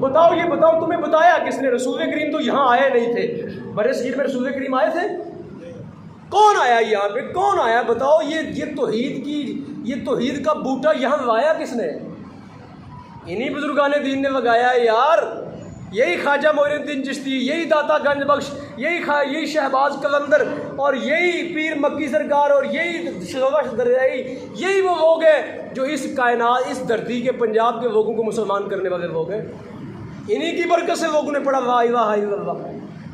بتاؤ یہ بتاؤ تمہیں بتایا کس نے؟ رسول کریم تو یہاں آئے نہیں تھے، برے صغیر میں رسول کریم آئے تھے؟ کون آیا یہاں پہ؟ کون آیا بتاؤ؟ یہ توحید کا بوٹا یہاں لگایا کس نے؟ انہی بزرگان دین نے لگایا ہے یار، یہی خواجہ معین الدین چشتی، یہی داتا گنج بخش، یہی شہباز قلندر، اور یہی پیر مکی سرکار، اور یہی شلوش دریائی، یہی وہ لوگ ہیں جو اس کائنات، اس دھرتی کے، پنجاب کے لوگوں کو مسلمان کرنے والے لوگ ہیں۔ انہی کی برکت سے لوگوں نے پڑھا لا الہ الا اللہ۔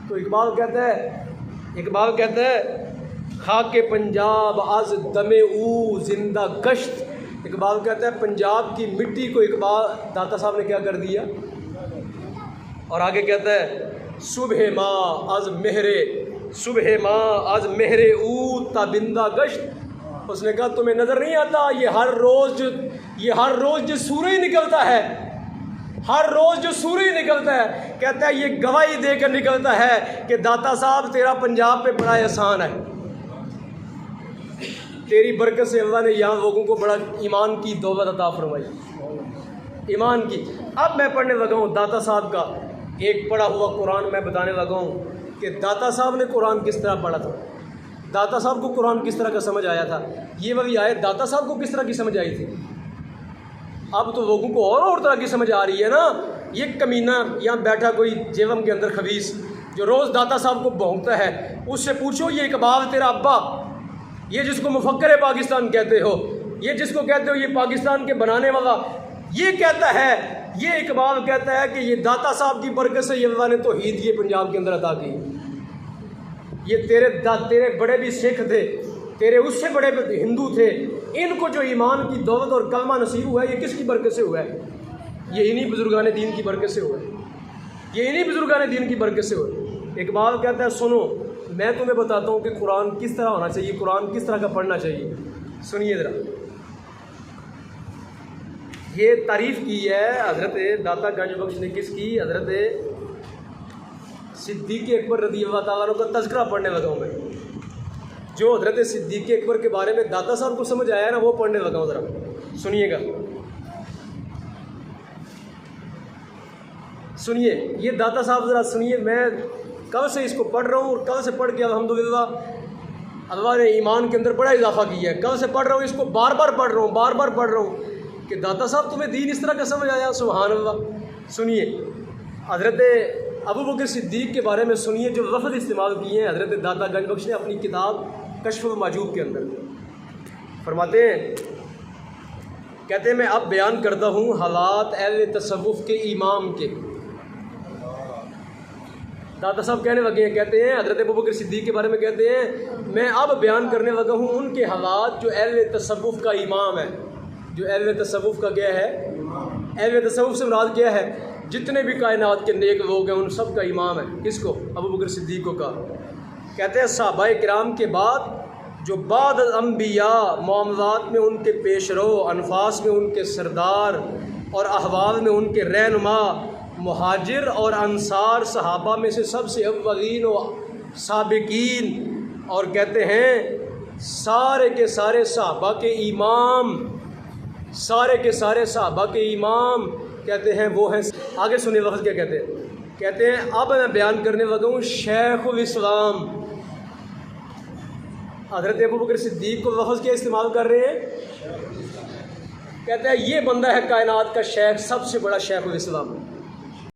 تو اقبال کہتا ہے خاک پنجاب از دم او زندہ گشت۔ اقبال کہتا ہے پنجاب کی مٹی کو اقبال داتا صاحب نے کیا کر دیا؟ اور آگے کہتا ہے صبح ماں از مہر او تابندہ گشت۔ اس نے کہا تمہیں نظر نہیں آتا یہ ہر روز جو سورج نکلتا ہے، ہر روز جو سورج نکلتا ہے، کہتا ہے یہ گواہی دے کر نکلتا ہے کہ داتا صاحب تیرا پنجاب پہ بڑا احسان ہے، تیری برکت سے اللہ نے یہاں لوگوں کو بڑا ایمان کی دولت عطا فرمائی، ایمان کی۔ اب میں پڑھنے لگا ہوں داتا صاحب کا ایک پڑھا ہوا قرآن، میں بتانے لگا ہوں کہ داتا صاحب نے قرآن کس طرح پڑھا تھا، داتا صاحب کو قرآن کس طرح کا سمجھ آیا تھا، یہ والی آیت داتا صاحب کو کس طرح کی سمجھ آئی تھی۔ اب تو لوگوں کو اور طرح کی سمجھ آ رہی ہے نا۔ یہ کمینہ یہاں بیٹھا کوئی جیوم کے اندر خبیث جو روز داتا صاحب کو بھونکتا ہے، اس سے پوچھو یہ اقبال تیرا ابا، یہ جس کو مفکر پاکستان کہتے ہو، یہ جس کو کہتے ہو یہ پاکستان کے بنانے والا، یہ کہتا ہے، یہ اقبال کہتا ہے کہ یہ داتا صاحب کی برکت سے یہ اللہ نے توحید یہ پنجاب کے اندر عطا کی۔ یہ تیرے بڑے بھی سکھ تھے، تیرے اس سے بڑے ہندو تھے، ان کو جو ایمان کی دولت اور کلمہ نصیب ہوا ہے یہ کس کی برکت سے ہوا ہے؟ یہ انہی بزرگان دین کی برکت سے ہوا ہے، یہ انہی بزرگان دین کی برکت سے ہوا ہے۔ اقبال کہتا ہے سنو میں تمہیں بتاتا ہوں کہ قرآن کس طرح ہونا چاہیے، قرآن کس طرح کا پڑھنا چاہیے۔ سنیے ذرا، یہ تعریف کی ہے حضرت داتا گنج بخش نے، کس کی؟ حضرت صدیق اکبر رضی اللہ تعالیٰ عنہ کا تذکرہ پڑھنے لگا ہوں میں۔ جو حضرت صدیق اکبر کے بارے میں داتا صاحب کو سمجھ آیا نا وہ پڑھنے لگا ہوں، ذرا سنیے گا، سنیے یہ داتا صاحب ذرا سنیے۔ میں کل سے اس کو پڑھ رہا ہوں اور کل سے پڑھ کے الحمدللہ اللہ نے ایمان کے اندر بڑا اضافہ کیا ہے۔ کل سے پڑھ رہا ہوں، اس کو بار بار پڑھ رہا ہوں کہ داتا صاحب تمہیں دین اس طرح کا سمجھ آیا، سبحان اللہ۔ سنیے حضرت ابو بکر صدیق کے بارے میں سنیے جو لفظ استعمال کیے ہیں حضرت داتا گنج بخش نے اپنی کتاب کشف المحجوب کے اندر۔ فرماتے ہیں، کہتے ہیں میں اب بیان کرتا ہوں حالات اہل تصوف کے امام کے۔ داتا صاحب کہنے لگے ہیں، کہتے ہیں حضرت ابو بکر صدیق کے بارے میں کہتے ہیں میں اب بیان کرنے لگا ہوں ان کے حالات جو اہل تصوف کا امام ہے، جو اہل تصوف کا کیا ہے، اہل تصوف سے مراد کیا ہے؟ جتنے بھی کائنات کے نیک لوگ ہیں ان سب کا امام ہے۔ کس کو؟ ابو بکر صدیق کو کہا۔ کہتے ہیں صحابہ کرام کے بعد جو بعد انبیاء معاملات میں ان کے پیش رو، انفاس میں ان کے سردار اور احوال میں ان کے رہنما، مہاجر اور انصار صحابہ میں سے سب سے اولین و سابقین، اور کہتے ہیں سارے کے سارے صحابہ کے امام، سارے کے سارے صحابہ کے امام کہتے ہیں وہ ہیں۔ آگے سنیں لفظ کیا کہتے ہیں، کہتے ہیں اب میں بیان کرنے لگا ہوں شیخ الاسلام۔ حضرت ابو بکر صدیق کو لفظ کیا استعمال کر رہے ہیں؟ کہتے ہیں یہ بندہ ہے کائنات کا شیخ، سب سے بڑا شیخ الاسلام۔